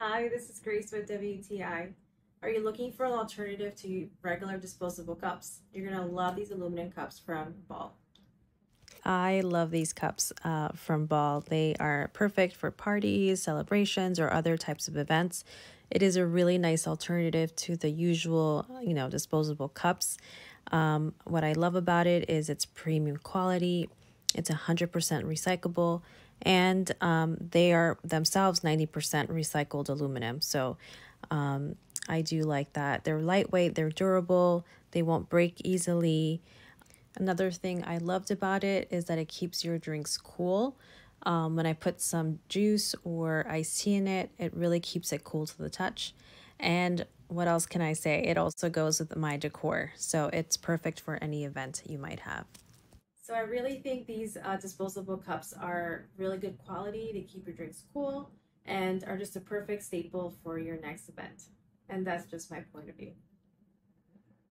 Hi, this is Grace with WTI. Are you looking for an alternative to regular disposable cups? You're going to love these aluminum cups from Ball. I love these cups from Ball. They are perfect for parties, celebrations, or other types of events. It is a really nice alternative to the usual, disposable cups. What I love about it is its premium quality. It's 100% recyclable, and they are themselves 90% recycled aluminum. So I do like that. They're lightweight, they're durable, they won't break easily. Another thing I loved about it is that it keeps your drinks cool. When I put some juice or iced tea in it, it really keeps it cool to the touch. And what else can I say? It also goes with my decor, so it's perfect for any event you might have. So I really think these disposable cups are really good quality. They keep your drinks cool and are just a perfect staple for your next event. And that's just my point of view.